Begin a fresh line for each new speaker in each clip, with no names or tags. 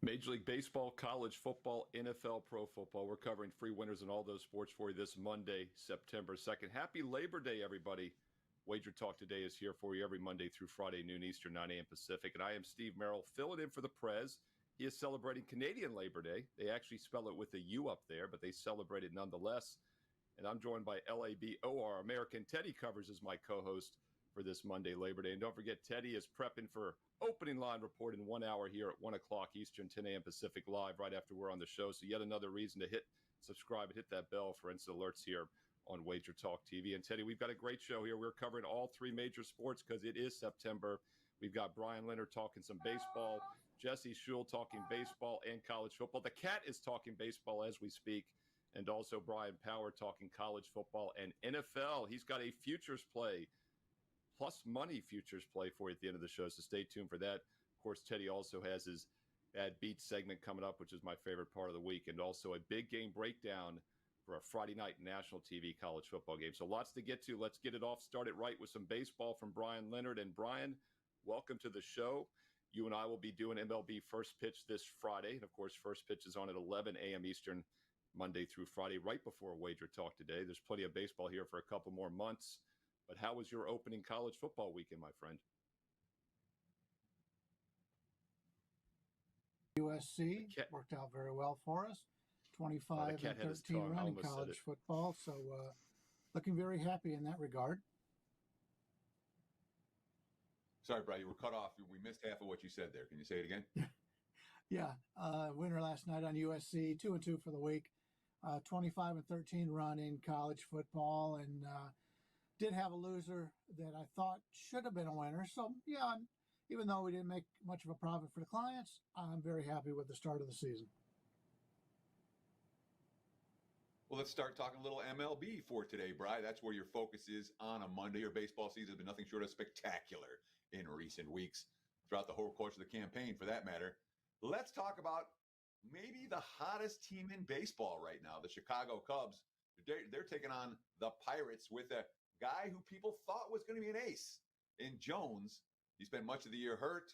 Major League Baseball, college football, NFL, pro football. We're covering free winners in all those sports for you this Monday, September 2nd. Happy Labor Day, everybody. WagerTalk Today is here for you every Monday through Friday, noon Eastern, 9 a.m. Pacific. And I am Steve Merrill, filling in for the Prez. He is celebrating Canadian Labor Day. They actually spell it with a U up there, but they celebrate it nonetheless. And I'm joined by LABOR, American Teddy Covers as my co-host for this Monday, Labor Day. And don't forget, Teddy is prepping for opening line report in 1 hour here at 1 o'clock Eastern, 10 a.m. Pacific live right after we're on the show. So yet another reason to hit subscribe and hit that bell for instant alerts here on WagerTalk TV. And Teddy, we've got a great show here. We're covering all three major sports because it is September. We've got Bryan Leonard talking some baseball, Jesse Schule talking baseball and college football. The cat is talking baseball as we speak, and also Brian Power talking college football and NFL. He's got a futures play, plus money futures play for you at the end of the show, so stay tuned for that. Of course, Teddy also has his Bad Beats segment coming up, which is my favorite part of the week, and also a big game breakdown for a Friday night national TV college football game. So lots to get to. Let's get it off, start it right with some baseball from Bryan Leonard. And Brian, welcome to the show. You and I will be doing MLB First Pitch this Friday. And, of course, First Pitch is on at 11 a.m. Eastern, Monday through Friday, right before WagerTalk Today. There's plenty of baseball here for a couple more months. But how was your opening college football weekend, my friend?
USC worked out very well for us. 25-13 run in college football. So looking very happy in that regard.
Sorry, Brian, you were cut off. We missed half of what you said there. Can you say it again?
Yeah. Winner last night on USC, 2-2 for the week. 25-13 run in college football, and did have a loser that I thought should have been a winner. So, yeah, even though we didn't make much of a profit for the clients, I'm very happy with the start of the season.
Well, let's start talking a little MLB for today, Brian. That's where your focus is on a Monday. Your baseball season has been nothing short of spectacular in recent weeks, throughout the whole course of the campaign, for that matter. Let's talk about maybe the hottest team in baseball right now, the Chicago Cubs. They're taking on the Pirates with a guy who people thought was going to be an ace in Jones. He spent much of the year hurt.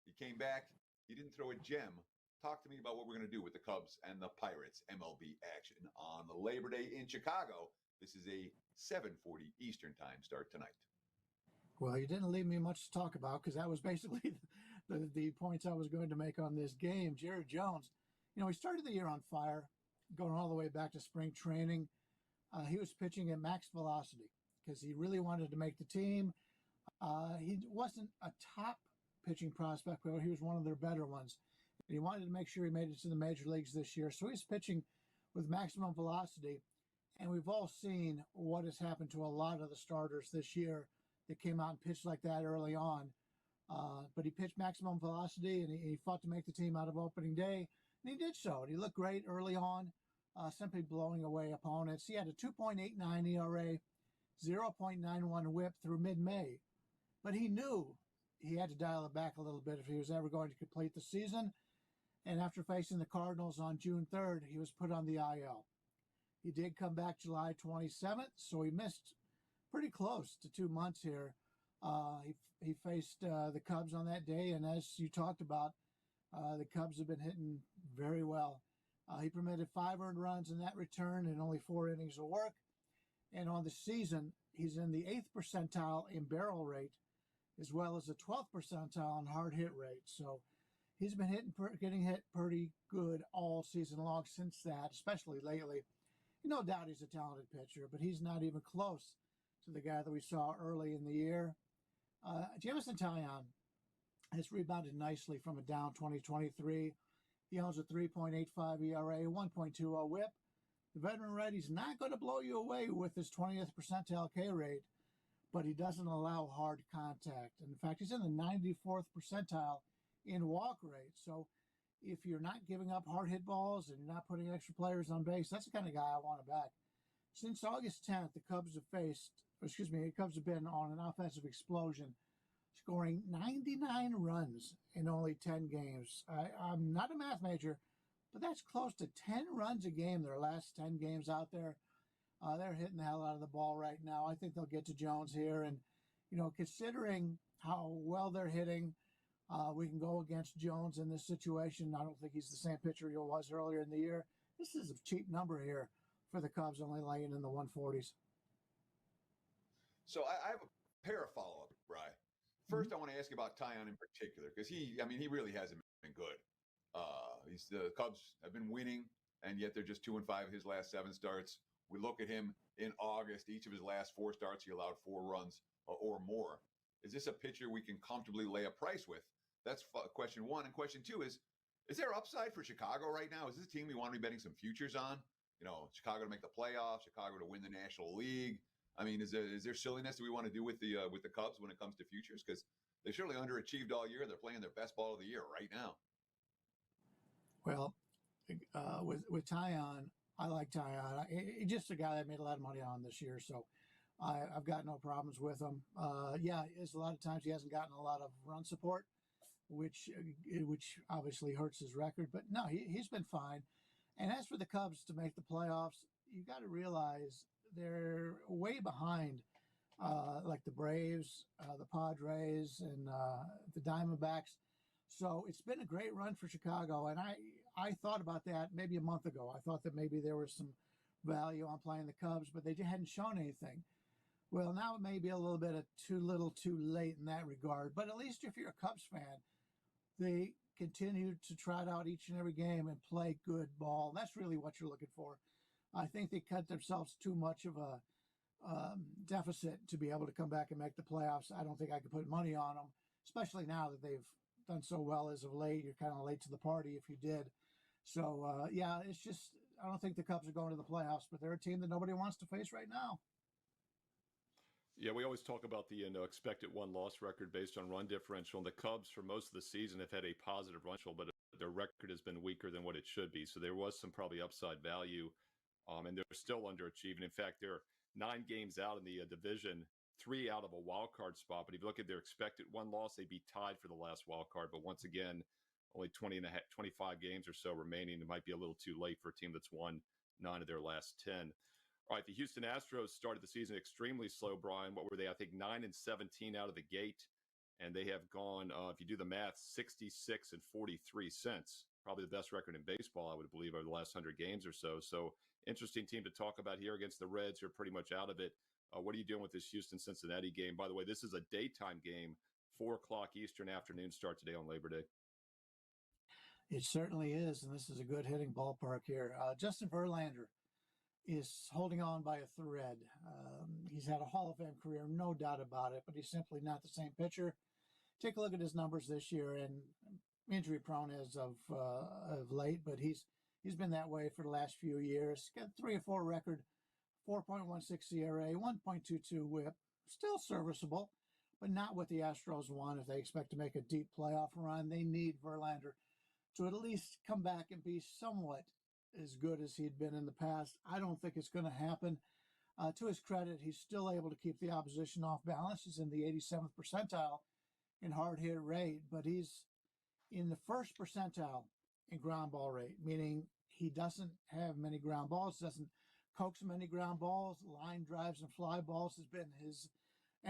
He came back. He didn't throw a gem. Talk to me about what we're going to do with the Cubs and the Pirates MLB action on the Labor Day in Chicago. This is a 7:40 Eastern time start tonight.
Well, you didn't leave me much to talk about because that was basically the points I was going to make on this game. Jared Jones, he started the year on fire, going all the way back to spring training. He was pitching at max velocity because he really wanted to make the team. He wasn't a top pitching prospect, but he was one of their better ones. And he wanted to make sure he made it to the major leagues this year. So he's pitching with maximum velocity. And we've all seen what has happened to a lot of the starters this year that came out and pitched like that early on. But he pitched maximum velocity, and he fought to make the team out of opening day. And he did so. And he looked great early on, simply blowing away opponents. He had a 2.89 ERA, 0.91 whip through mid-May. But he knew he had to dial it back a little bit if he was ever going to complete the season. And after facing the Cardinals on June 3rd, he was put on the IL. He did come back July 27th, so he missed pretty close to 2 months here. He faced the Cubs on that day, and as you talked about, the Cubs have been hitting very well. He permitted 5 earned runs in that return and only 4 innings of work. And on the season, he's in the 8th percentile in barrel rate, as well as the 12th percentile in hard hit rate. So he's been getting hit pretty good all season long since that, especially lately. No doubt he's a talented pitcher, but he's not even close to the guy that we saw early in the year. Jameson Taillon has rebounded nicely from a down 2023. He owns a 3.85 ERA, 1.20 whip. The veteran righty's not going to blow you away with his 20th percentile K rate, but he doesn't allow hard contact. And in fact, he's in the 94th percentile in walk rate. So if you're not giving up hard hit balls and you're not putting extra players on base, that's the kind of guy I want to back. Since August 10th, the Cubs have been on an offensive explosion, scoring 99 runs in only 10 games. I'm not a math major, but that's close to 10 runs a game their last 10 games out there. They're hitting the hell out of the ball right now. I think they'll get to Jones here. And, considering how well they're hitting, We can go against Jones in this situation. I don't think he's the same pitcher he was earlier in the year. This is a cheap number here for the Cubs, only laying in the 140s.
So I have a pair of follow-up, Bry. First, I want to ask you about Tyon in particular, because he really hasn't been good. The Cubs have been winning, and yet they're just 2-5 his last 7 starts. We look at him in August. Each of his last 4 starts, he allowed 4 runs or more. Is this a pitcher we can comfortably lay a price with? That's question one. And question two is there upside for Chicago right now? Is this a team we want to be betting some futures on? Chicago to make the playoffs, Chicago to win the National League. I mean, is there silliness that we want to do with the Cubs when it comes to futures? Because they certainly underachieved all year. They're playing their best ball of the year right now.
Well, with Tyon, I like Tyon. He's just a guy that I made a lot of money on this year, so I've got no problems with him. It's a lot of times he hasn't gotten a lot of run support, which obviously hurts his record. But no, he's been fine. And as for the Cubs to make the playoffs, you got to realize they're way behind, like the Braves, the Padres, and the Diamondbacks. So it's been a great run for Chicago, and I thought about that maybe a month ago. I thought that maybe there was some value on playing the Cubs, but they hadn't shown anything. Well, now it may be a little bit of too little too late in that regard, but at least if you're a Cubs fan, they continue to trot out each and every game and play good ball. That's really what you're looking for. I think they cut themselves too much of a deficit to be able to come back and make the playoffs. I don't think I could put money on them, especially now that they've done so well as of late. You're kind of late to the party if you did. So, it's just, I don't think the Cubs are going to the playoffs, but they're a team that nobody wants to face right now.
Yeah, we always talk about the expected win-loss record based on run differential, and the Cubs for most of the season have had a positive run differential, but their record has been weaker than what it should be. So there was some probably upside value, and they're still underachieving. In fact, they're 9 games out in the division, 3 out of a wild card spot. But if you look at their expected win-loss, they'd be tied for the last wild card. But once again, only 25 games or so remaining. It might be a little too late for a team that's won 9 of their last 10. All right, the Houston Astros started the season extremely slow, Brian. What were they? I think 9-17 out of the gate. And they have gone, if you do the math, 66-43 cents. Probably the best record in baseball, I would believe, over the last 100 games or so. So interesting team to talk about here against the Reds, who are pretty much out of it. What are you doing with this Houston-Cincinnati game? By the way, this is a daytime game, 4 o'clock Eastern afternoon start today on Labor Day.
It certainly is, and this is a good hitting ballpark here. Justin Verlander is holding on by a thread. He's had a Hall of Fame career, no doubt about it, but he's simply not the same pitcher. Take a look at his numbers this year, and injury prone as of late, but he's been that way for the last few years. Got 3-4 record, 4.16 ERA, 1.22 WHIP, still serviceable, but not what the Astros want. If they expect to make a deep playoff run, they need Verlander to at least come back and be somewhat as good as he'd been in the past. I don't think it's going to happen. To his credit, he's still able to keep the opposition off balance. He's in the 87th percentile in hard hit rate, but he's in the first percentile in ground ball rate, meaning he doesn't have many ground balls, doesn't coax many ground balls. Line drives and fly balls has been his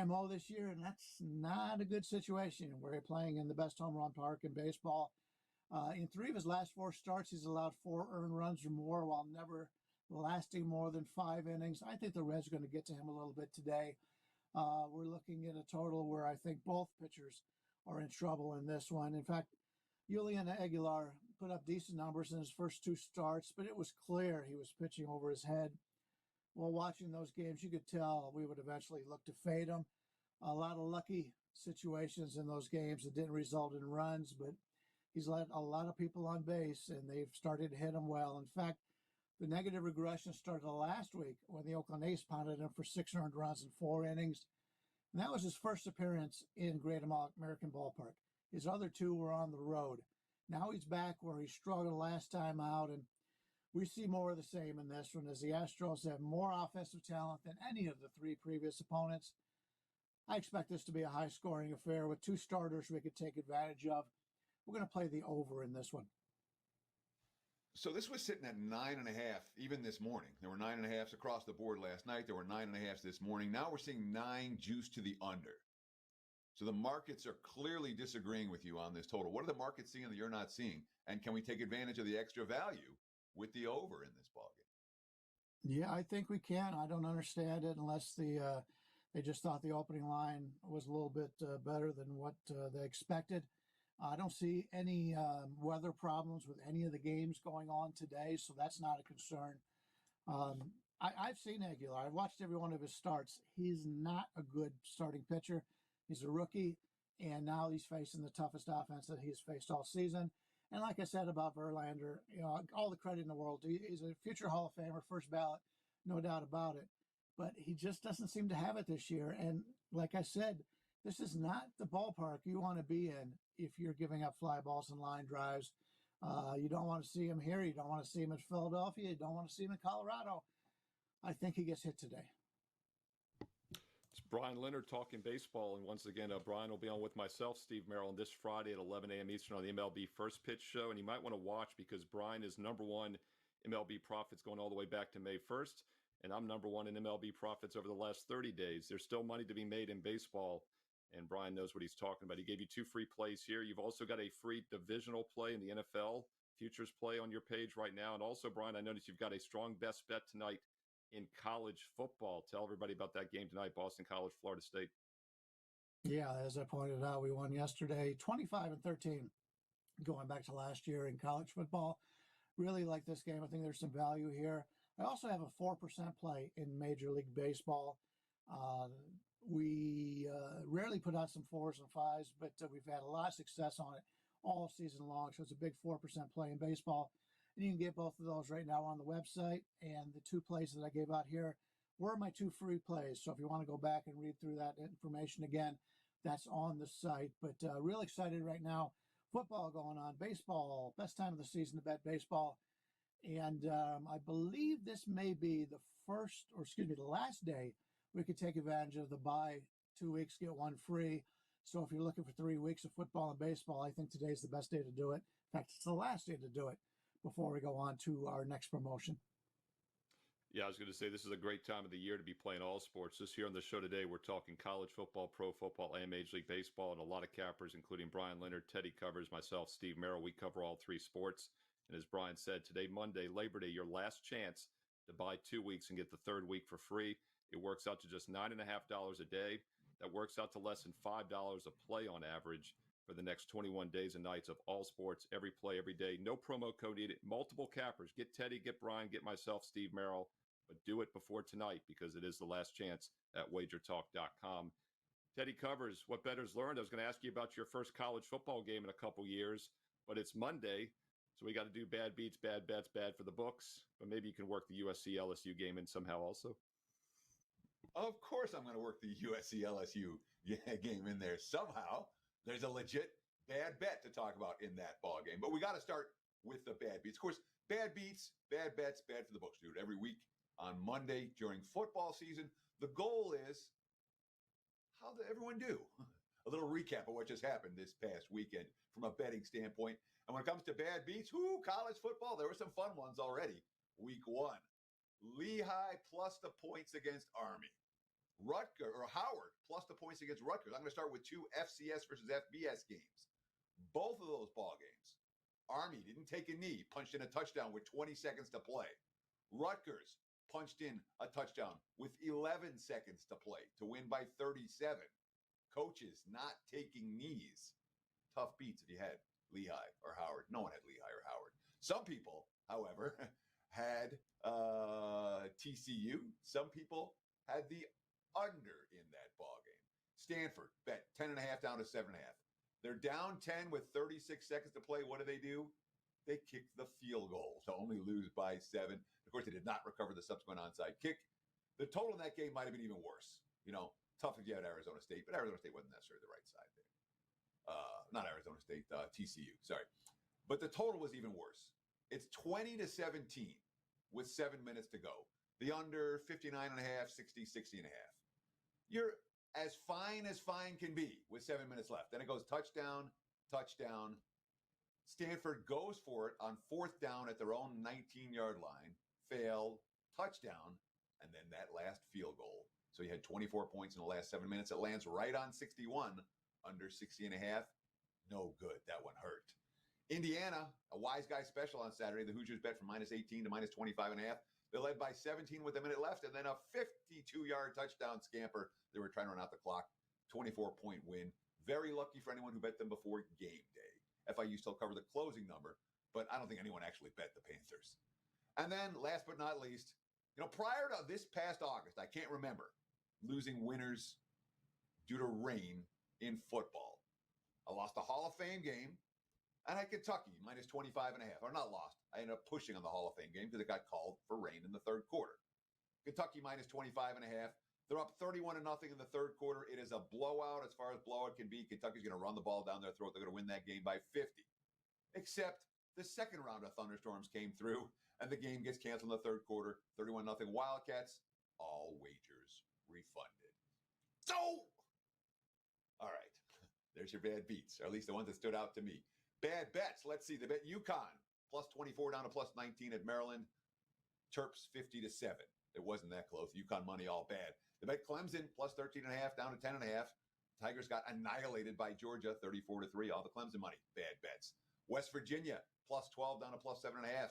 MO this year, and that's not a good situation where you're playing in the best home run park in baseball. In 3 of his last 4 starts, he's allowed 4 earned runs or more while never lasting more than 5 innings. I think the Reds are going to get to him a little bit today. We're looking at a total where I think both pitchers are in trouble in this one. In fact, Julian Aguilar put up decent numbers in his first 2 starts, but it was clear he was pitching over his head. While watching those games, you could tell we would eventually look to fade him. A lot of lucky situations in those games that didn't result in runs, but he's let a lot of people on base, and they've started to hit him well. In fact, the negative regression started last week when the Oakland A's pounded him for 6 earned runs in 4 innings. And that was his first appearance in Great American Ballpark. His other 2 were on the road. Now he's back where he struggled last time out, and we see more of the same in this one as the Astros have more offensive talent than any of the 3 previous opponents. I expect this to be a high-scoring affair with 2 starters we could take advantage of. We're going to play the over in this one.
So this was sitting at 9.5 even this morning. There were 9.5s across the board last night. There were 9.5s this morning. Now we're seeing 9 juice to the under. So the markets are clearly disagreeing with you on this total. What are the markets seeing that you're not seeing? And can we take advantage of the extra value with the over in this ballgame?
Yeah, I think we can. I don't understand it unless they just thought the opening line was a little bit better than what they expected. I don't see any weather problems with any of the games going on today, so that's not a concern. I've seen Aguilar. I've watched every one of his starts. He's not a good starting pitcher. He's a rookie, and now he's facing the toughest offense that he's faced all season. And like I said about Verlander, all the credit in the world. He's a future Hall of Famer, first ballot, no doubt about it. But he just doesn't seem to have it this year. And like I said, this is not the ballpark you want to be in if you're giving up fly balls and line drives. You don't want to see him here. You don't want to see him in Philadelphia. You don't want to see him in Colorado. I think he gets hit today.
It's Bryan Leonard talking baseball. And once again, Bryan will be on with myself, Steve Merrill, this Friday at 11 a.m. Eastern on the MLB First Pitch Show. And you might want to watch because Bryan is number one MLB profits going all the way back to May 1st. And I'm number one in MLB profits over the last 30 days. There's still money to be made in baseball. And Bryan knows what he's talking about. He gave you 2 free plays here. You've also got a free divisional play in the NFL futures play on your page right now. And also, Bryan, I noticed you've got a strong best bet tonight in college football. Tell everybody about that game tonight, Boston College, Florida State.
Yeah, as I pointed out, we won yesterday 25-13 going back to last year in college football. Really like this game. I think there's some value here. I also have a 4% play in Major League Baseball. We rarely put out some 4s and 5s, but we've had a lot of success on it all season long. So it's a big 4% play in baseball. And you can get both of those right now on the website. And the 2 plays that I gave out here were my 2 free plays. So if you want to go back and read through that information again, that's on the site. But real excited right now. Football going on, baseball, best time of the season to bet baseball. And I believe this may be the last day we could take advantage of the buy 2 weeks, get 1 free. So if you're looking for 3 weeks of football and baseball, I think today's the best day to do it. In fact, it's the last day to do it before we go on to our next promotion.
Yeah, I was going to say this is a great time of the year to be playing all sports. This year on the show today, we're talking college football, pro football, and Major League Baseball, and a lot of cappers, including Bryan Leonard, Teddy Covers, myself, Steve Merrill. We cover all 3 sports. And as Bryan said, today, Monday, Labor Day, your last chance to buy 2 weeks and get the 3rd week for free. It works out to just $9.50 a day. That works out to less than $5 a play on average for the next 21 days and nights of all sports, every play, every day. No promo code needed. Multiple cappers. Get Teddy, get Bryan, get myself, Steve Merrill. But do it before tonight because it is the last chance at WagerTalk.com. Teddy Covers, what bettors learned. I was going to ask you about your first college football game in a couple years, but it's Monday. So we got to do bad beats, bad bets, bad for the books. But maybe you can work the USC LSU game in somehow also.
Of course I'm going to work the USC LSU game in there somehow. There's a legit bad bet to talk about in that ball game. But we got to start with the bad beats. Of course, bad beats, bad bets, bad for the books, dude. Every week on Monday during football season. The goal is, how did everyone do? A little recap of what just happened this past weekend from a betting standpoint. And when it comes to bad beats, college football, there were some fun ones already. Week 1, Lehigh plus the points against Army. Howard plus the points against Rutgers. I'm going to start with 2 FCS versus FBS games. Both of those ball games. Army didn't take a knee, punched in a touchdown with 20 seconds to play. Rutgers punched in a touchdown with 11 seconds to play to win by 37. Coaches not taking knees. Tough beats if you had Lehigh or Howard. No one had Lehigh or Howard. Some people, however, had TCU. Some people had the under in that ball game. Stanford bet 10.5 down to 7.5. They're down 10 with 36 seconds to play. What do? They kicked the field goal to only lose by 7. Of course, they did not recover the subsequent onside kick. The total in that game might have been even worse. Tough if you had Arizona State, but Arizona State wasn't necessarily the right side there. Not Arizona State, TCU, sorry. But the total was even worse. It's 20-17 with 7 minutes to go. The under 59.5, 60, 60.5. You're as fine can be with 7 minutes left. Then it goes touchdown, touchdown. Stanford goes for it on 4th down at their own 19-yard line, failed, touchdown, and then that last field goal. So you had 24 points in the last 7 minutes. It lands right on 61 under 60.5. No good. That one hurt. Indiana, a wise guy special on Saturday. The Hoosiers bet from -18 to -25.5. They led by 17 with a minute left, and then a 52-yard touchdown scamper. They were trying to run out the clock. 24-point win. Very lucky for anyone who bet them before game day. FIU still covered the closing number, but I don't think anyone actually bet the Panthers. And then, last but not least, prior to this past August, I can't remember losing winners due to rain in football. I lost a Hall of Fame game, and I had Kentucky -25.5. Or not lost. I ended up pushing on the Hall of Fame game because it got called for rain in the third quarter. Kentucky -25.5. They're up 31-0 in the third quarter. It is a blowout as far as blowout can be. Kentucky's going to run the ball down their throat. They're going to win that game by 50. Except the second round of thunderstorms came through, and the game gets canceled in the third quarter. 31-0 Wildcats. All wagers refunded. So, all right. There's your bad beats, or at least the ones that stood out to me. Bad bets. Let's see. They bet UConn +24 down to +19 at Maryland. Terps 50-7. It wasn't that close. UConn money all bad. They bet Clemson +13.5 down to 10.5. Tigers got annihilated by Georgia 34-3. All the Clemson money. Bad bets. West Virginia +12 down to +7.5.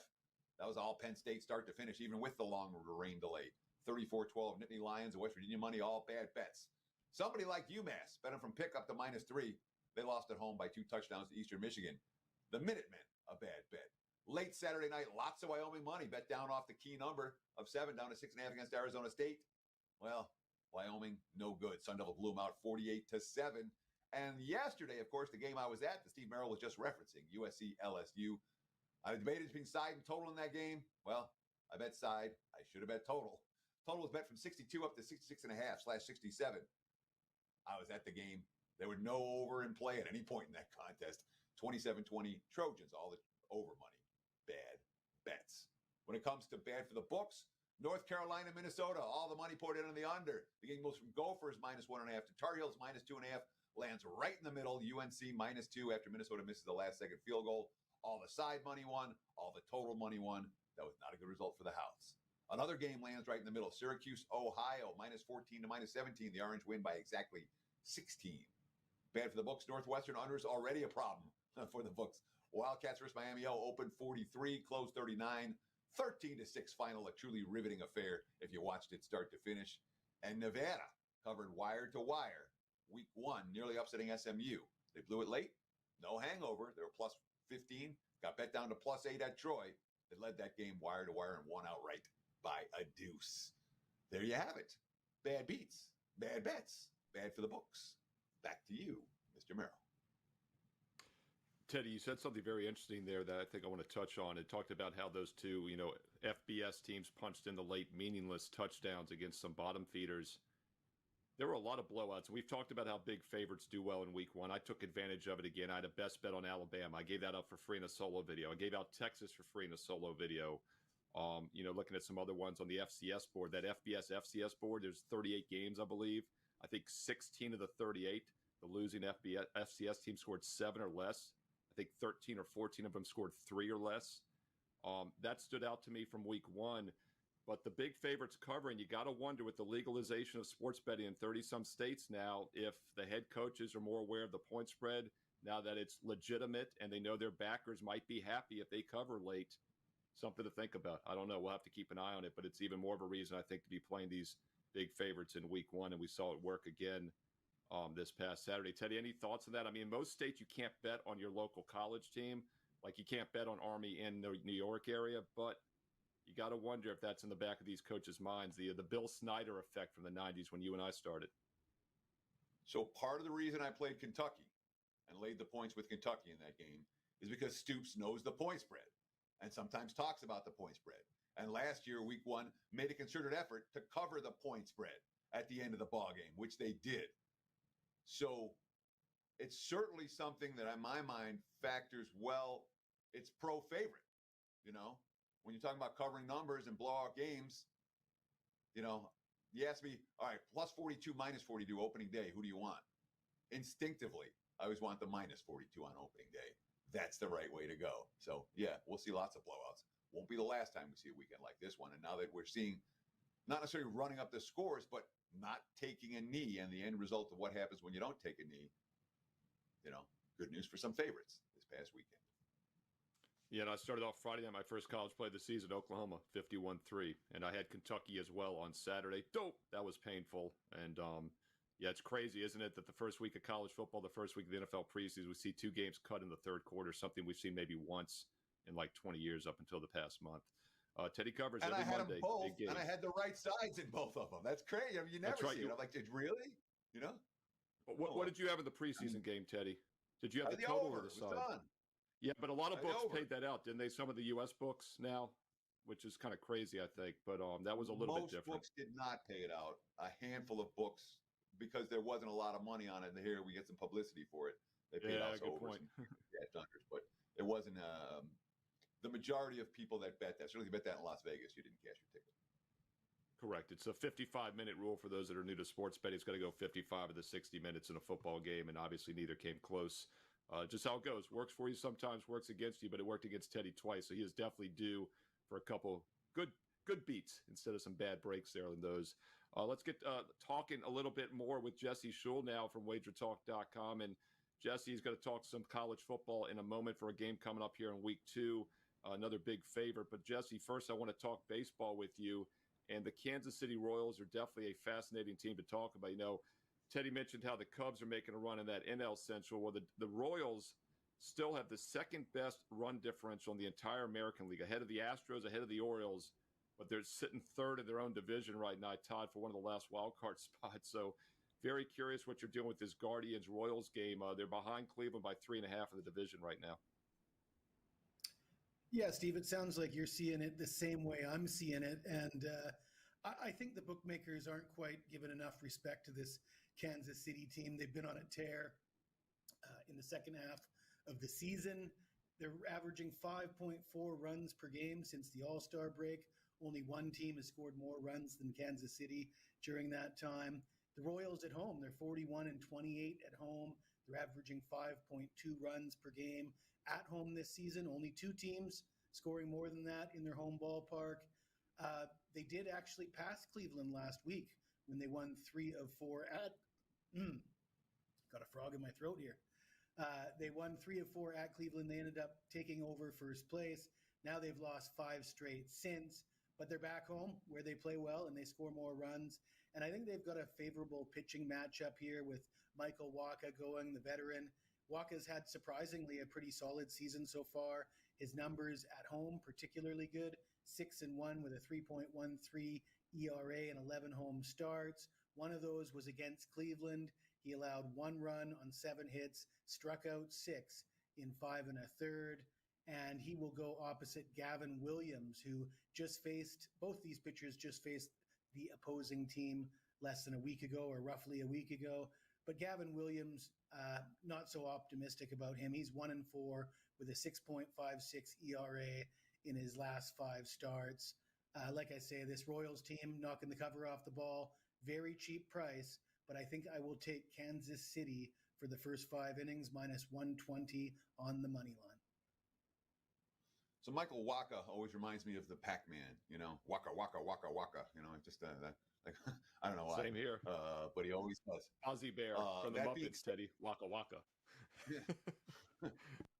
That was all Penn State start to finish, even with the long rain delay. 34-12. Nittany Lions and West Virginia money all bad bets. Somebody like UMass bet them from pick up to -3. They lost at home by 2 touchdowns to Eastern Michigan. The Minutemen, a bad bet. Late Saturday night, lots of Wyoming money bet down off the key number of 7 down to 6.5 against Arizona State. Well, Wyoming, no good. Sun Devil blew them out 48-7. And yesterday, of course, the game I was at, that Steve Merrill was just referencing, USC-LSU. I debated between side and total in that game. Well, I bet side. I should have bet total. Total was bet from 62 up to 66.5/67. I was at the game. There were no over in play at any point in that contest. 27-20 Trojans, all the over money. Bad bets. When it comes to bad for the books, North Carolina, Minnesota, all the money poured in on the under. The game moves from Gophers -1.5 to Tar Heels -2.5. Lands right in the middle. UNC -2 after Minnesota misses the last second field goal. All the side money won. All the total money won. That was not a good result for the house. Another game lands right in the middle. Syracuse, Ohio, -14 to -17. The Orange win by exactly 16. Bad for the books. Northwestern under is already a problem for the books. Wildcats versus Miami opened 43, closed 39. 13-6 final, a truly riveting affair if you watched it start to finish. And Nevada covered wire to wire. Week 1, nearly upsetting SMU. They blew it late. No hangover. They were +15. Got bet down to +8 at Troy. They led that game wire to wire and won outright by a deuce. There you have it. Bad beats, bad bets, bad for the books. Back to you, Mr. Merrill.
Teddy, you said something very interesting there that I think I want to touch on. It talked about how those two, FBS teams punched in the late meaningless touchdowns against some bottom feeders. There were a lot of blowouts. We've talked about how big favorites do well in week 1. I took advantage of it again. I had a best bet on Alabama. I gave that up for free in a solo video. I gave out Texas for free in a solo video. Looking at some other ones on the FCS board, that FBS FCS board, there's 38 games, I believe. I think 16 of the 38, the losing FCS team scored 7 or less. I think 13 or 14 of them scored 3 or less. That stood out to me from week 1. But the big favorites covering, you got to wonder with the legalization of sports betting in 30-some states now, if the head coaches are more aware of the point spread now that it's legitimate and they know their backers might be happy if they cover late. Something to think about. I don't know. We'll have to keep an eye on it, but it's even more of a reason, I think, to be playing these big favorites in week 1, and we saw it work again this past Saturday. Teddy, any thoughts on that? I mean, in most states, you can't bet on your local college team. Like, you can't bet on Army in the New York area, but you got to wonder if that's in the back of these coaches' minds, the Bill Snyder effect from the 90s when you and I started.
So part of the reason I played Kentucky and laid the points with Kentucky in that game is because Stoops knows the point spread and sometimes talks about the point spread. And last year, week 1, made a concerted effort to cover the point spread at the end of the ballgame, which they did. So it's certainly something that, in my mind, factors well. It's pro favorite, When you're talking about covering numbers and blowout games, you ask me, all right, +42, -42 opening day. Who do you want? Instinctively, I always want the -42 on opening day. That's the right way to go. So, yeah, we'll see lots of blowouts. Won't be the last time we see a weekend like this one. And now that we're seeing not necessarily running up the scores, but not taking a knee and the end result of what happens when you don't take a knee, good news for some favorites this past weekend.
Yeah, and I started off Friday night, my first college play of the season, Oklahoma, 51-3. And I had Kentucky as well on Saturday. Dope. That was painful. And, yeah, it's crazy, isn't it, that the first week of college football, the first week of the NFL preseason, we see 2 games cut in the third quarter, something we've seen maybe once in like 20 years up until the past month. Teddy covers
and
every
I had
Monday.
Them both, and I had the right sides in both of them. That's crazy. I mean, you never see it. I'm like, really?
What did you have in the preseason game, Teddy? Did you have the total or the side? Yeah, but a lot of books paid that out, didn't they? Some of the U.S. books now, which is kind of crazy, I think. But that was a little bit different.
Most books did not pay it out. A handful of books, because there wasn't a lot of money on it, and here we get some publicity for it. They paid out
good point.
But it wasn't the majority of people that bet that. Certainly, if you bet that in Las Vegas, you didn't cash your ticket.
Correct. It's a 55-minute rule for those that are new to sports betting. It's got to go 55 of the 60 minutes in a football game, and obviously neither came close. Just how it goes. Works for you sometimes, works against you, but it worked against Teddy twice, so he is definitely due for a couple good beats instead of some bad breaks there on those. Let's get talking a little bit more with Jesse Schule now from WagerTalk.com. And Jesse is going to talk some college football in a moment for a game coming up here in week 2, another big favorite. But Jesse, first I want to talk baseball with you. And the Kansas City Royals are definitely a fascinating team to talk about. Teddy mentioned how the Cubs are making a run in that NL Central. Well, the Royals still have the second best run differential in the entire American League, ahead of the Astros, ahead of the Orioles, but they're sitting third in their own division right now, tied for one of the last wild card spots. So very curious what you're doing with this Guardians-Royals game. They're behind Cleveland by 3.5 in the division right now.
Yeah, Steve, it sounds like you're seeing it the same way I'm seeing it. And I think the bookmakers aren't quite giving enough respect to this Kansas City team. They've been on a tear in the second half of the season. They're averaging 5.4 runs per game since the All-Star break. Only one team has scored more runs than Kansas City during that time. The Royals at home, they're 41-28 at home. They're averaging 5.2 runs per game at home this season. Only 2 teams scoring more than that in their home ballpark. They did actually pass Cleveland last week when they won 3 of 4 at got a frog in my throat here. They won 3 of 4 at Cleveland. They ended up taking over first place. Now they've lost 5 straight since, but they're back home where they play well and they score more runs. And I think they've got a favorable pitching matchup here with Michael Wacha going, the veteran. Wacha's had surprisingly a pretty solid season so far. His numbers at home particularly good, 6-1 with a 3.13 ERA and 11 home starts. One of those was against Cleveland. He allowed 1 run on 7 hits, struck out 6 in 5 1/3. And he will go opposite Gavin Williams, who both these pitchers just faced the opposing team less than a week ago, or roughly a week ago. But Gavin Williams, not so optimistic about him. He's 1-4 with a 6.56 ERA in his last 5 starts. Like I say, this Royals team knocking the cover off the ball, very cheap price, but I think I will take Kansas City for the first 5 innings, minus 120 on the money line.
So Michael Wacha always reminds me of the Pac-Man, Waka, Waka, Waka, Waka, just like, I don't know why.
Same here.
But he always does.
Ozzie Bear from the Muppets, Teddy. Waka, Waka.
Yeah.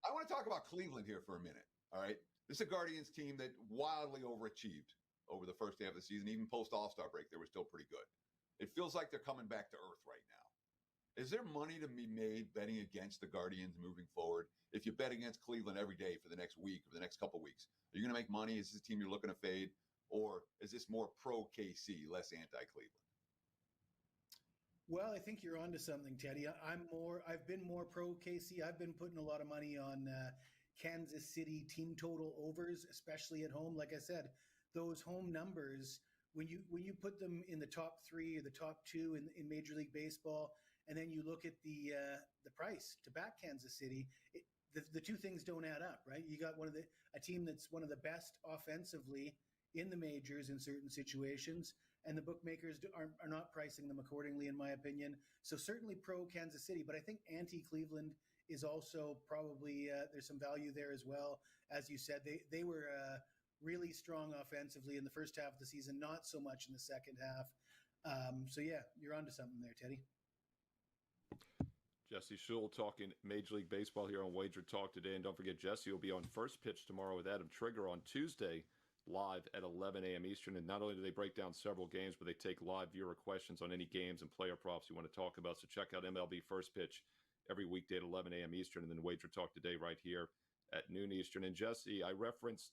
I want to talk about Cleveland here for a minute, all right? This is a Guardians team that wildly overachieved over the first half of the season. Even post-All-Star break, they were still pretty good. It feels like they're coming back to earth right now. Is there money to be made betting against the Guardians moving forward? If you bet against Cleveland every day for the next week or the next couple of weeks, are you going to make money? Is this a team you're looking to fade? Or is this more pro-KC, less anti-Cleveland?
Well, I think you're onto something, Teddy. I've been more pro-KC. I've been putting a lot of money on Kansas City team total overs, especially at home. Like I said, those home numbers, when you put them in the top 3 or the top 2 in Major League Baseball, and then you look at the price to back Kansas City, the 2 things don't add up, right? You got a team that's one of the best offensively in the majors in certain situations, and the bookmakers are not pricing them accordingly, in my opinion. So certainly pro Kansas City, but I think anti-Cleveland is also probably there's some value there as well. As you said, they were really strong offensively in the first half of the season, not so much in the second half. So yeah, you're onto something there, Teddy.
Jesse Schule talking Major League Baseball here on Wager Talk today. And don't forget, Jesse will be on First Pitch tomorrow with Adam Trigger on Tuesday, live at 11 a.m. Eastern. And not only do they break down several games, but they take live viewer questions on any games and player props you want to talk about. So check out MLB First Pitch every weekday at 11 a.m. Eastern, and then Wager Talk today right here at noon Eastern. And Jesse, I referenced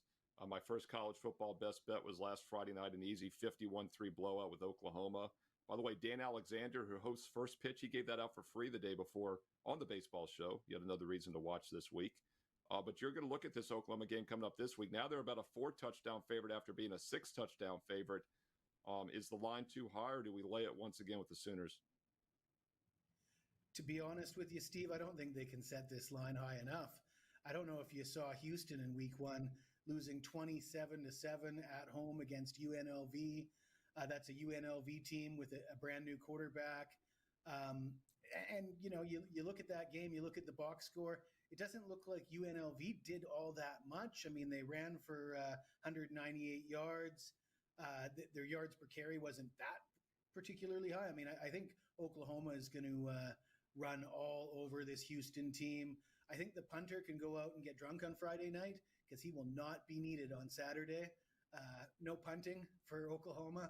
my first college football best bet was last Friday night, an easy 51-3 blowout with Oklahoma. By the way, Dan Alexander, who hosts First Pitch, he gave that out for free the day before on the baseball show. Yet another reason to watch this week. But you're going to look at this Oklahoma game coming up this week. Now they're about a 4-touchdown favorite after being a 6-touchdown favorite. Is the line too high, or do we lay it once again with the Sooners?
To be honest with you, Steve, I don't think they can set this line high enough. I don't know if you saw Houston in week 1 losing 27-7 at home against UNLV. That's a UNLV team with a brand new quarterback. And, you know, you look at that game, you look at the box score, it doesn't look like UNLV did all that much. I mean, they ran for 198 yards. Their yards per carry wasn't that particularly high. I mean, I think Oklahoma is going to run all over this Houston team. I think the punter can go out and get drunk on Friday night because he will not be needed on Saturday. No punting for Oklahoma.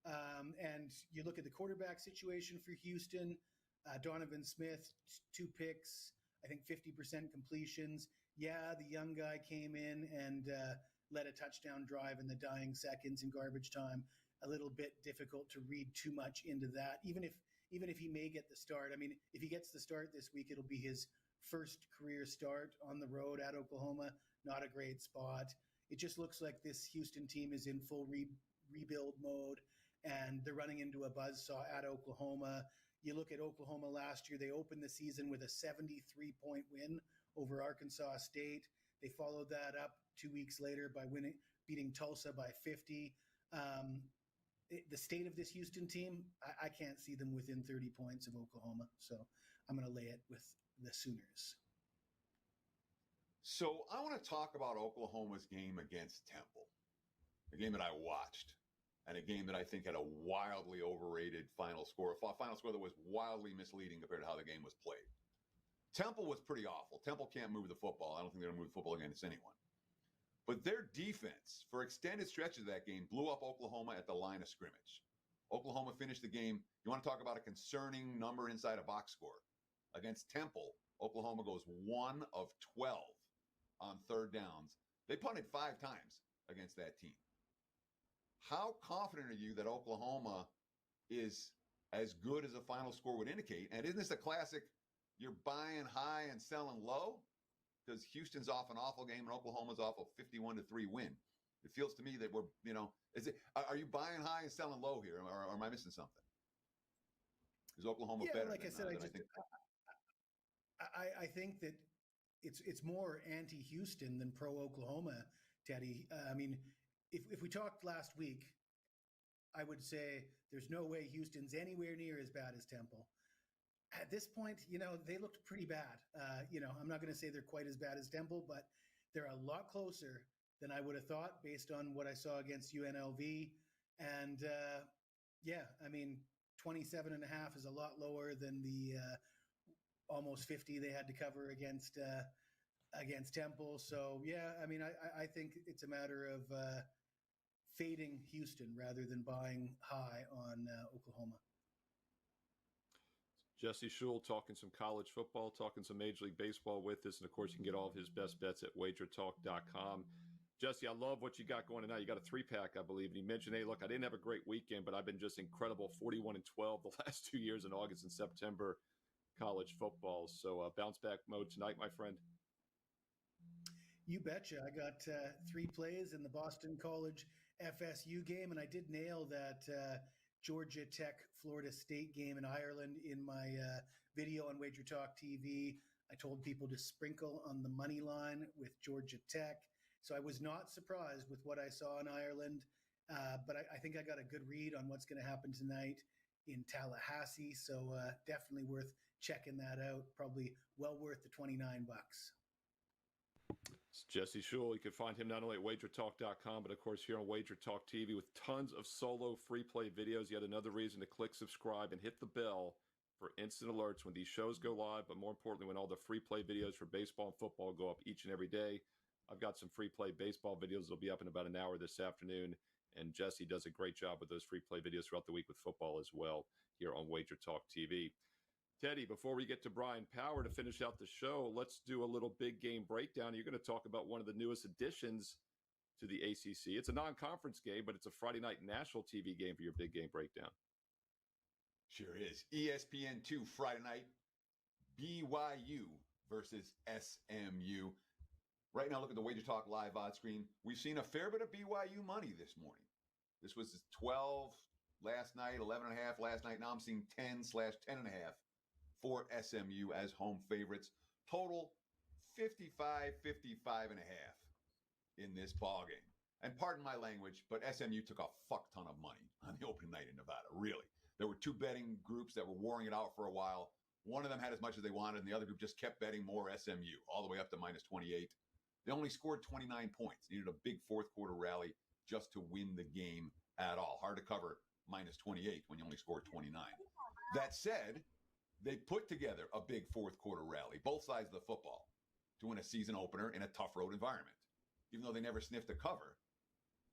And you look at the quarterback situation for Houston, Donovan Smith, 2 picks, I think 50% completions. Yeah, the young guy came in and led a touchdown drive in the dying seconds in garbage time. A little bit difficult to read too much into that, even if he may get the start. I mean, if he gets the start this week, it'll be his first career start on the road at Oklahoma. Not a great spot. It just looks like this Houston team is in full rebuild mode, and they're running into a buzzsaw at Oklahoma. You look at Oklahoma last year, they opened the season with a 73-point win over Arkansas State. They followed that up 2 weeks later by beating Tulsa by 50. The state of this Houston team, I can't see them within 30 points of Oklahoma. So I'm going to lay it with the Sooners.
So I want to talk about Oklahoma's game against Temple, a game that I watched, and a game that I think had a wildly overrated final score, a final score that was wildly misleading compared to how the game was played. Temple was pretty awful. Temple can't move the football. I don't think they're going to move the football against anyone. But their defense, for extended stretches of that game, blew up Oklahoma at the line of scrimmage. Oklahoma finished the game. You want to talk about a concerning number inside a box score. Against Temple, Oklahoma goes 1 of 12 on third downs. They punted 5 times against that team. How confident are you that Oklahoma is as good as a final score would indicate? And isn't this a classic, you're buying high and selling low? Because Houston's off an awful game and Oklahoma's off a 51-3 win. It feels to me that we're, you know, are you buying high and selling low here, or am I missing something? Is Oklahoma better?
Like I said,
I
think that it's more anti-Houston than pro-Oklahoma, Teddy. I mean, if we talked last week, I would say there's no way Houston's anywhere near as bad as Temple. At this point, you know, they looked pretty bad. You know, I'm not going to say they're quite as bad as Temple, but they're a lot closer than I would have thought based on what I saw against UNLV. And yeah, I mean, 27.5 is a lot lower than the almost 50 they had to cover against Temple. So yeah, I mean, I think it's a matter of fading Houston rather than buying high on Oklahoma.
Jesse Schule talking some college football, talking some Major League Baseball with us. And, of course, you can get all of his best bets at WagerTalk.com. Jesse, I love what you got going tonight. You got a 3-pack, I believe. And you mentioned, hey, look, I didn't have a great weekend, but I've been just incredible, 41-12 the last 2 years in August and September college football. So bounce back mode tonight, my friend.
You betcha. I got 3 plays in the Boston College FSU game, and I did nail that Georgia Tech Florida State game in Ireland in my video on WagerTalk TV. I told people to sprinkle on the money line with Georgia Tech. So I was not surprised with what I saw in Ireland, but I think I got a good read on what's going to happen tonight in Tallahassee. So definitely worth checking that out. Probably well worth the $29.
It's Jesse Schule. You can find him not only at WagerTalk.com, but of course here on WagerTalk TV with tons of solo free play videos. Yet another reason to click subscribe and hit the bell for instant alerts when these shows go live, but more importantly, when all the free play videos for baseball and football go up each and every day. I've got some free play baseball videos that'll be up in about an hour this afternoon, and Jesse does a great job with those free play videos throughout the week with football as well here on WagerTalk TV. Teddy, before we get to Brian Power to finish out the show, let's do a little big game breakdown. You're going to talk about one of the newest additions to the ACC. It's a non-conference game, but it's a Friday night national TV game for your big game breakdown.
Sure is. ESPN2 Friday night, BYU versus SMU. Right now, look at the WagerTalk live odds screen. We've seen a fair bit of BYU money this morning. This was 12 last night, 11.5 last night. Now I'm seeing 10/10.5 for SMU as home favorites. Total 55.5 in this ball game. And pardon my language, but SMU took a fuck ton of money on the opening night in Nevada. Really. There were two betting groups that were warring it out for a while. One of them had as much as they wanted, and the other group just kept betting more SMU, all the way up to -28. They only scored 29 points. Needed a big fourth quarter rally just to win the game at all. Hard to cover -28 when you only scored 29. That said, they put together a big fourth quarter rally, both sides of the football, to win a season opener in a tough road environment. Even though they never sniffed a cover,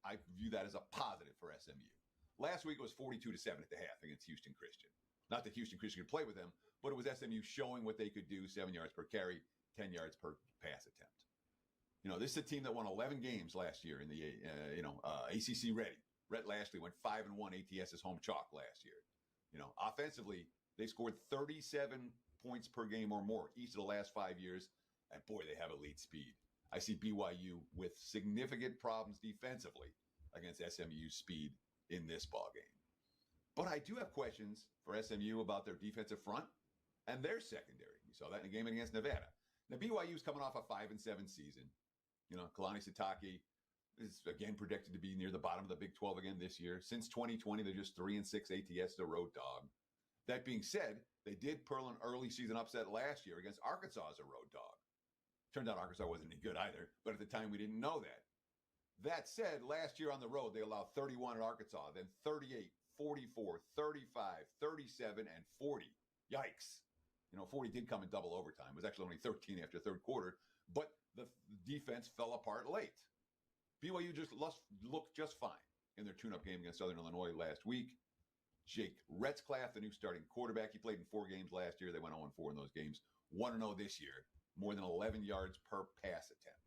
I view that as a positive for SMU. Last week it was 42-7 at the half against Houston Christian. Not that Houston Christian could play with them, but it was SMU showing what they could do, 7 yards per carry, 10 yards per pass attempt. You know, this is a team that won 11 games last year in the, ACC ready. Rhett Lashley went 5-1 ATS's home chalk last year. You know, offensively, they scored 37 points per game or more each of the last 5 years. And boy, they have elite speed. I see BYU with significant problems defensively against SMU's speed in this ball game. But I do have questions for SMU about their defensive front and their secondary. You saw that in the game against Nevada. Now, BYU's coming off a 5-7 season. You know, Kalani Sitake is again projected to be near the bottom of the Big 12 again this year. Since 2020, they're just 3-6 ATS, the road dog. That being said, they did pull an early season upset last year against Arkansas as a road dog. Turned out Arkansas wasn't any good either, but at the time we didn't know that. That said, last year on the road, they allowed 31 at Arkansas, then 38, 44, 35, 37, and 40. Yikes. You know, 40 did come in double overtime. It was actually only 13 after third quarter, but the defense fell apart late. BYU just looked just fine in their tune-up game against Southern Illinois last week. Jake Retzlaff, the new starting quarterback, he played in 4 games last year. They went 0-4 in those games. 1-0 this year. More than 11 yards per pass attempt.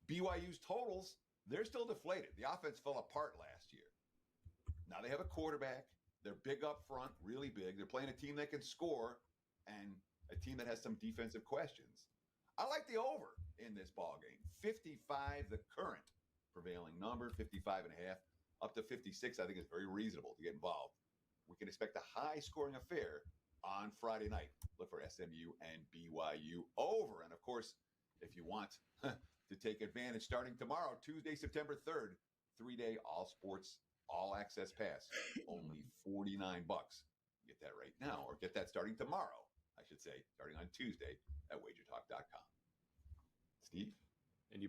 BYU's totals, they're still deflated. The offense fell apart last year. Now they have a quarterback. They're big up front, really big. They're playing a team that can score and a team that has some defensive questions. I like the over in this ball game. 55, the current prevailing number, 55.5, up to 56, I think is very reasonable to get involved. We can expect a high-scoring affair on Friday night. Look for SMU and BYU over. And, of course, if you want to take advantage, starting tomorrow, Tuesday, September 3rd, 3-day all-sports, all-access pass, only $49. Get that right now, or get that starting tomorrow, I should say, starting on Tuesday at WagerTalk.com. Steve?
And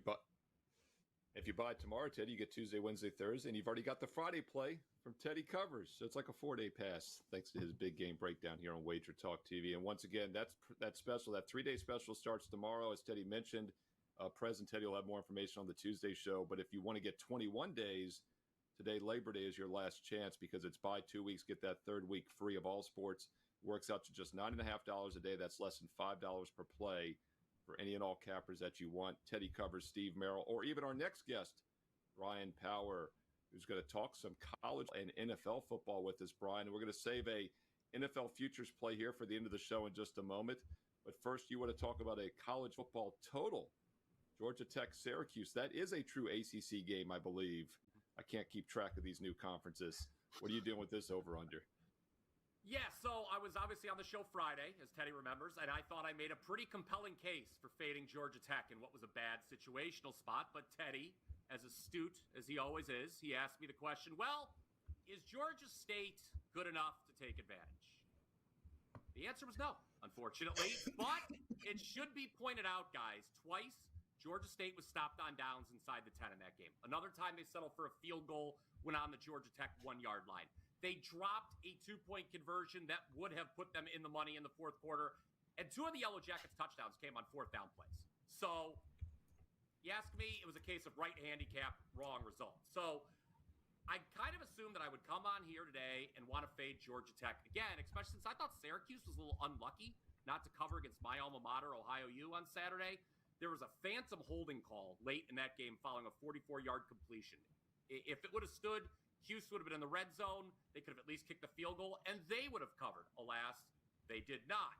if you buy tomorrow, Teddy, you get Tuesday, Wednesday, Thursday, and you've already got the Friday play from Teddy Covers. So it's like a 4-day pass, thanks to his big game breakdown here on WagerTalk TV. And once again, that special, that 3-day special starts tomorrow, as Teddy mentioned. Prez and Teddy will have more information on the Tuesday show. But if you want to get 21 days, today, Labor Day, is your last chance because it's buy 2 weeks, get that third week free of all sports. Works out to just $9.5 a day. That's less than $5 per play for any and all cappers that you want. Teddy Covers, Steve Merrill, or even our next guest, Brian Power, who's going to talk some college and NFL football with us, Brian. And we're going to save a NFL futures play here for the end of the show in just a moment. But first, you want to talk about a college football total. Georgia Tech, Syracuse. That is a true ACC game, I believe. I can't keep track of these new conferences. What are you doing with this over-under?
Yeah, so I was obviously on the show Friday, as Teddy remembers, and I thought I made a pretty compelling case for fading Georgia Tech in what was a bad situational spot. But Teddy, as astute as he always is, he asked me the question, well, is Georgia State good enough to take advantage? The answer was no, unfortunately. But it should be pointed out, guys, twice Georgia State was stopped on downs inside the 10 in that game. Another time they settled for a field goal when on the Georgia Tech 1-yard line. They dropped a 2-point conversion that would have put them in the money in the fourth quarter. And 2 of the Yellow Jackets touchdowns came on 4th down plays. So you ask me, it was a case of right handicap, wrong result. So I kind of assumed that I would come on here today and want to fade Georgia Tech again, especially since I thought Syracuse was a little unlucky not to cover against my alma mater, Ohio U, on Saturday. There was a phantom holding call late in that game following a 44-yard completion. If it would have stood, Houston would have been in the red zone. They could have at least kicked the field goal, and they would have covered. Alas, they did not.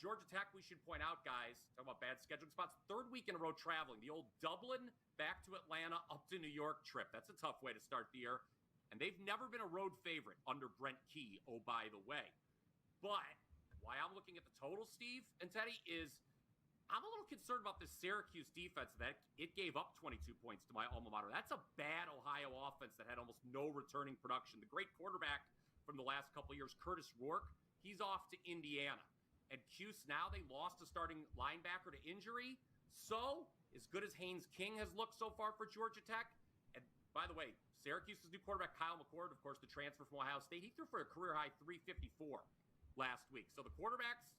Georgia Tech, we should point out, guys, talking about bad scheduling spots, 3rd week in a row traveling. The old Dublin back to Atlanta up to New York trip. That's a tough way to start the year. And they've never been a road favorite under Brent Key, oh, by the way. But why I'm looking at the total, Steve and Teddy, is I'm a little concerned about this Syracuse defense that it gave up 22 points to my alma mater. That's a bad Ohio offense that had almost no returning production. The great quarterback from the last couple of years, Curtis Rourke, he's off to Indiana. And Cuse now, they lost a starting linebacker to injury. So, as good as Haynes King has looked so far for Georgia Tech, and by the way, Syracuse's new quarterback, Kyle McCord, of course, the transfer from Ohio State, he threw for a career-high 354 last week. So the quarterbacks,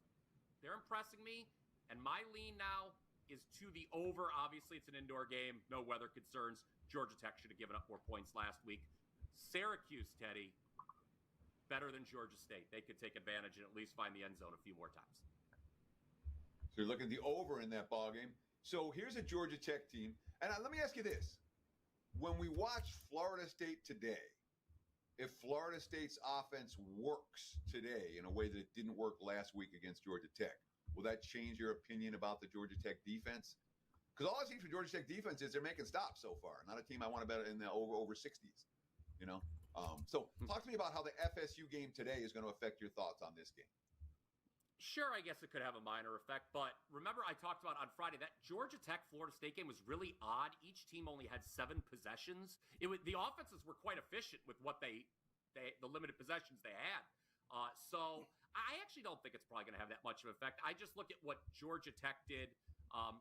they're impressing me. And my lean now is to the over. Obviously, it's an indoor game, no weather concerns. Georgia Tech should have given up more points last week. Syracuse, Teddy, better than Georgia State. They could take advantage and at least find the end zone a few more times.
So you're looking at the over in that ballgame. So here's a Georgia Tech team. And let me ask you this. When we watch Florida State today, if Florida State's offense works today in a way that it didn't work last week against Georgia Tech, will that change your opinion about the Georgia Tech defense? Because all I see from Georgia Tech defense is they're making stops so far. Not a team I want to bet in the over 60s, you know? So talk to me about how the FSU game today is going to affect your thoughts on this game.
Sure, I guess it could have a minor effect, but remember I talked about on Friday that Georgia Tech-Florida State game was really odd. Each team only had 7 possessions. The offenses were quite efficient with what the limited possessions they had. So I actually don't think it's probably going to have that much of an effect. I just look at what Georgia Tech did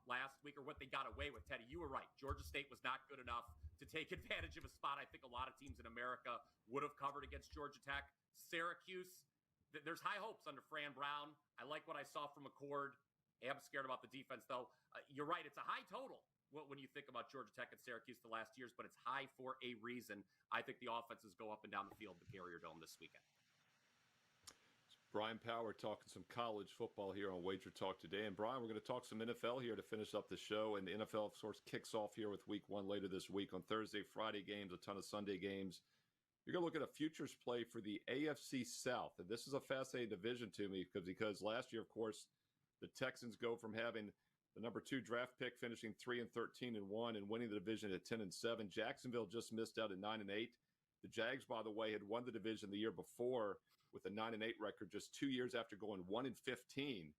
last week, or what they got away with. Teddy, you were right. Georgia State was not good enough to take advantage of a spot I think a lot of teams in America would have covered against Georgia Tech. Syracuse, there's high hopes under Fran Brown. I like what I saw from McCord. I am scared about the defense, though. You're right. It's a high total when you think about Georgia Tech and Syracuse the last years, but it's high for a reason. I think the offenses go up and down the field at the Carrier Dome this weekend.
Brian Power talking some college football here on WagerTalk Today. And Brian, we're going to talk some NFL here to finish up the show. And the NFL, of course, kicks off here with week 1 later this week on Thursday, Friday games, a ton of Sunday games. You're going to look at a futures play for the AFC South. And this is a fascinating division to me because last year, of course, the Texans go from having the number 2 draft pick finishing 3-13-1 and winning the division at 10-7. Jacksonville just missed out at 9-8. The Jags, by the way, had won the division the year before with a 9-8 record just 2 years after going 1-15.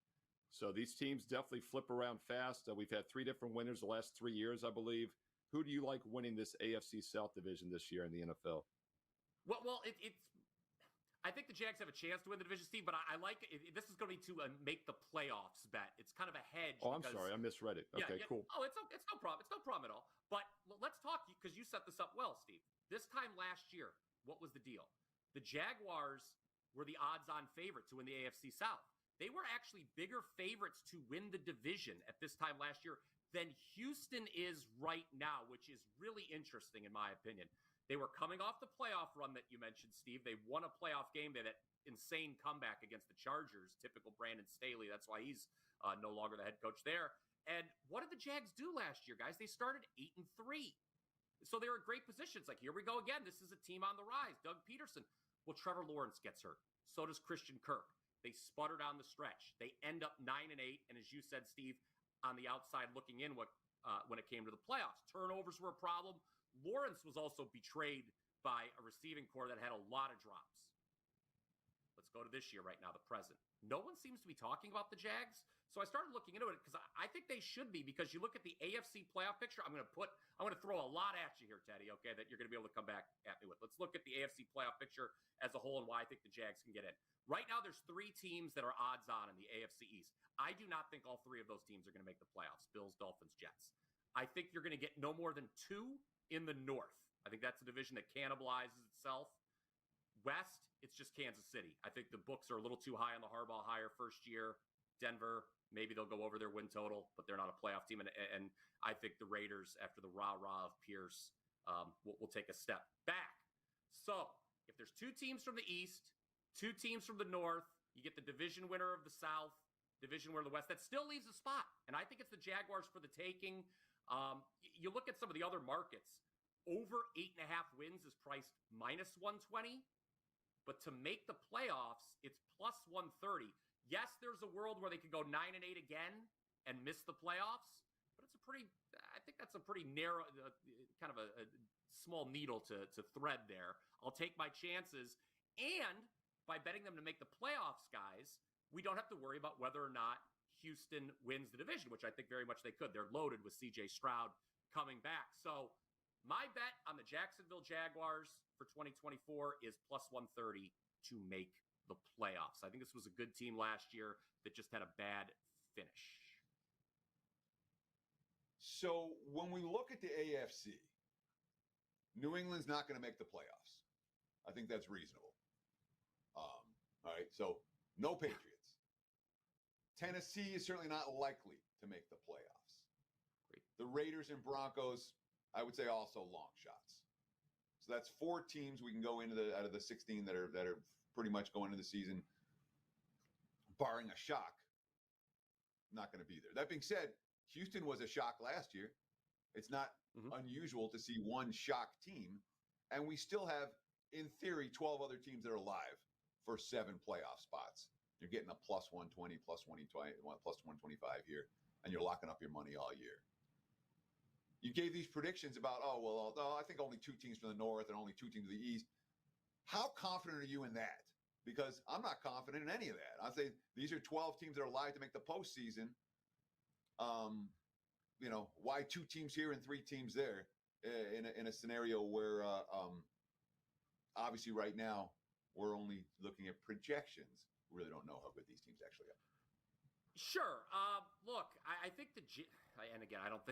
So these teams definitely flip around fast. We've had 3 different winners the last 3 years, I believe. Who do you like winning this AFC South division this year in the NFL?
Well, I think the Jags have a chance to win the division, Steve, but I like it. This is going to be to make the playoffs bet. It's kind of a hedge.
Oh, I'm sorry. I misread it. Okay, cool.
Oh, it's no problem. It's no problem at all. But let's talk, because you set this up well, Steve. This time last year, what was the deal? The Jaguars were the odds-on favorite to win the AFC South. They were actually bigger favorites to win the division at this time last year than Houston is right now, which is really interesting in my opinion. They were coming off the playoff run that you mentioned, Steve. They won a playoff game. They had that insane comeback against the Chargers, typical Brandon Staley. That's why he's no longer the head coach there. And what did the Jags do last year, guys? They started 8-3. So they were in great positions. Like, here we go again. This is a team on the rise. Doug Peterson. Well, Trevor Lawrence gets hurt. So does Christian Kirk. They sputter down the stretch. They end up 9-8. And as you said, Steve, on the outside looking in when it came to the playoffs, turnovers were a problem. Lawrence was also betrayed by a receiving core that had a lot of drops. Let's go to this year right now, the present. No one seems to be talking about the Jags. So I started looking into it because I think they should be, because you look at the AFC playoff picture. I'm going to throw a lot at you here, Teddy, okay, that you're going to be able to come back at me with. Let's look at the AFC playoff picture as a whole and why I think the Jags can get in. Right now, there's 3 teams that are odds on in the AFC East. I do not think all 3 of those teams are going to make the playoffs. Bills, Dolphins, Jets. I think you're going to get no more than 2 in the North. I think that's a division that cannibalizes itself. West, it's just Kansas City. I think the books are a little too high on the Harbaugh hire first year. Denver, maybe they'll go over their win total, but they're not a playoff team. And I think the Raiders, after the rah-rah of Pierce, will take a step back. So if there's two teams from the East, two teams from the North, you get the division winner of the South, division winner of the West. That still leaves a spot. And I think it's the Jaguars for the taking. You look at some of the other markets. Over 8.5 wins is priced minus 120. But to make the playoffs, it's plus 130. Yes, there's a world where they could go 9-8 again and miss the playoffs, but I think that's a pretty narrow, kind of a small needle to thread there. I'll take my chances. And by betting them to make the playoffs, guys, we don't have to worry about whether or not Houston wins the division, which I think very much they could. They're loaded with C.J. Stroud coming back. So my bet on the Jacksonville Jaguars for 2024 is plus 130 to make the playoffs. I think this was a good team last year that just had a bad finish.
So when we look at the AFC, New England's not going to make the playoffs. I think that's reasonable. All right, so no Patriots. Tennessee is certainly not likely to make the playoffs.
Great.
The Raiders and Broncos, I would say, also long shots. So that's 4 teams we can go into out of the 16 that are pretty much going into the season, barring a shock, not going to be there. That being said, Houston was a shock last year. It's not unusual to see one shock team, and we still have, in theory, 12 other teams that are alive for 7 playoff spots. You're getting a plus 120, plus 120, plus 125 here, and you're locking up your money all year. You gave these predictions about, I think only 2 teams from the North and only 2 teams from the East. How confident are you in that? Because I'm not confident in any of that. I'd say these are 12 teams that are alive to make the postseason. Why 2 teams here and 3 teams there in a scenario where obviously right now we're only looking at projections. We really don't know how good these teams actually are.
Sure. Look, I think and again, I don't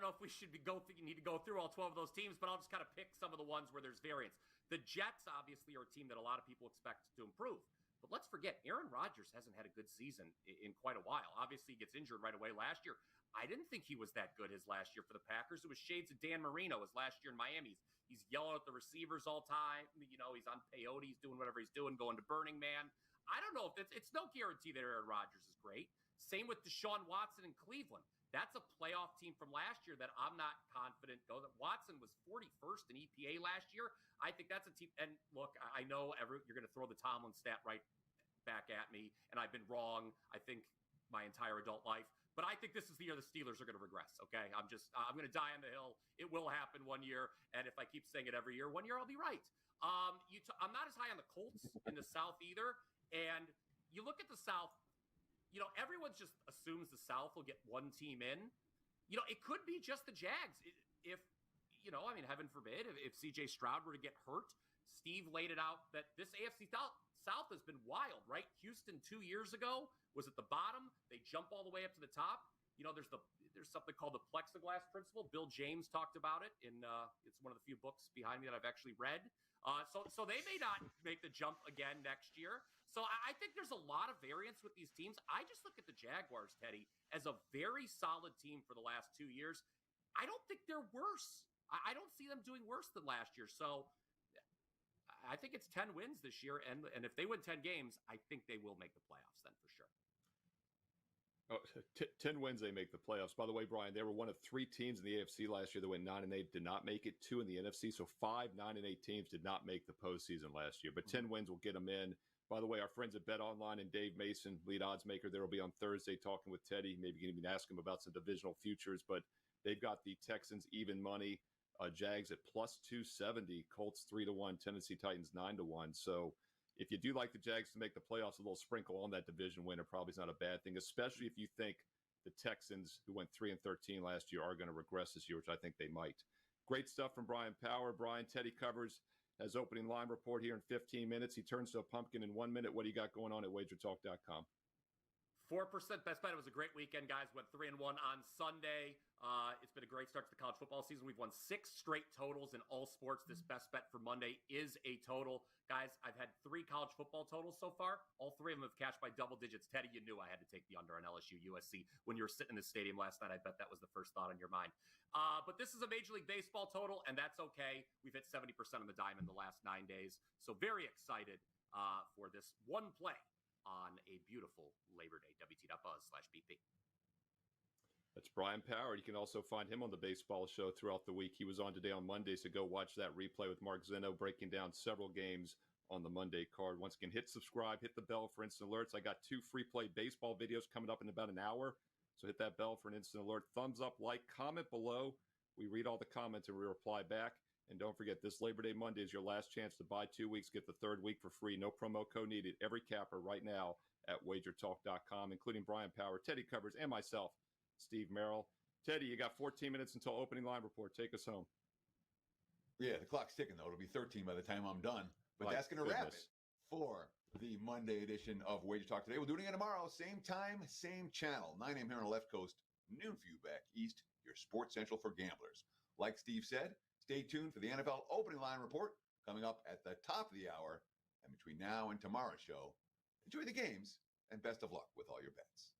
know if we should need to go through all 12 of those teams, but I'll just kind of pick some of the ones where there's variance. The Jets obviously are a team that a lot of people expect to improve. But let's forget, Aaron Rodgers hasn't had a good season in quite a while. Obviously, he gets injured right away last year. I didn't think he was that good his last year for the Packers. It was shades of Dan Marino his last year in Miami. He's yelling at the receivers all time. He's on peyote. He's doing whatever he's doing, going to Burning Man. I don't know if it's no guarantee that Aaron Rodgers is great. Same with Deshaun Watson in Cleveland. That's a playoff team from last year that I'm not confident goes. Watson was 41st in EPA last year. I think that's a team. And look, I know you're going to throw the Tomlin stat right back at me, and I've been wrong, I think, my entire adult life. But I think this is the year the Steelers are going to regress, okay? I'm going to die on the hill. It will happen one year, and if I keep saying it every year, one year I'll be right. I'm not as high on the Colts in the South either. And you look at the South, everyone just assumes the South will get one team in. It could be just the Jags. If heaven forbid, if C.J. Stroud were to get hurt. Steve laid it out that this AFC South has been wild, right? Houston 2 years ago was at the bottom. They jump all the way up to the top. There's something called the plexiglass principle. Bill James talked about it in it's one of the few books behind me that I've actually read. So they may not make the jump again next year. So I think there's a lot of variance with these teams. I just look at the Jaguars, Teddy, as a very solid team for the last 2 years. I don't think they're worse. I don't see them doing worse than last year. So I think it's 10 wins this year. And if they win 10 games, I think they will make the playoffs then for sure.
10 wins, they make the playoffs. By the way, Brian, they were one of 3 teams in the AFC last year that went 9-8, did not make it. 2 in the NFC, so 5 9-8 teams did not make the postseason last year. But 10 wins will get them in. By the way, our friends at Bet Online and Dave Mason, lead odds maker, there will be on Thursday talking with Teddy. Maybe you can even ask him about some divisional futures. But they've got the Texans even money, Jags at plus 270, Colts 3-1, Tennessee Titans 9-1. So if you do like the Jags to make the playoffs, a little sprinkle on that division winner probably is not a bad thing, especially if you think the Texans, who went 3-13 last year, are going to regress this year, which I think they might. Great stuff from Brian Power. Brian, Teddy covers his opening line report here in 15 minutes. He turns to a pumpkin in 1 minute. What do you got going on at WagerTalk.com?
4% best bet. It was a great weekend, guys. Went 3-1 on Sunday. It's been a great start to the college football season. We've won 6 straight totals in all sports. This best bet for Monday is a total. Guys, I've had 3 college football totals so far. All 3 of them have cashed by double digits. Teddy, you knew I had to take the under on LSU USC. When you were sitting in the stadium last night, I bet that was the first thought on your mind. But this is a Major League Baseball total, and that's okay. We've hit 70% on the dime in the last 9 days. So very excited for this one play on a beautiful Labor Day. WT.buzz/BP.
That's Brian Power. You can also find him on the baseball show throughout the week. He was on today on Monday, so go watch that replay with Mark Zeno breaking down several games on the Monday card. Once again, hit subscribe, hit the bell for instant alerts. I got 2 free play baseball videos coming up in about an hour, so hit that bell for an instant alert. Thumbs up, like, comment below. We read all the comments and we reply back. And don't forget, this Labor Day Monday is your last chance to buy 2 weeks, get the 3rd week for free. No promo code needed. Every capper right now at WagerTalk.com, including Brian Power, Teddy Covers, and myself, Steve Merrill. Teddy, you got 14 minutes until opening line report. Take us home.
Yeah, the clock's ticking, though. It'll be 13 by the time I'm done. But that's going to wrap it for the Monday edition of Wager Talk Today. We'll do it again tomorrow. Same time, same channel. 9 a.m. here on the left coast. Noon for you back east. Your Sports Central for gamblers. Like Steve said, stay tuned for the NFL opening line report coming up at the top of the hour. And between now and tomorrow's show, enjoy the games and best of luck with all your bets.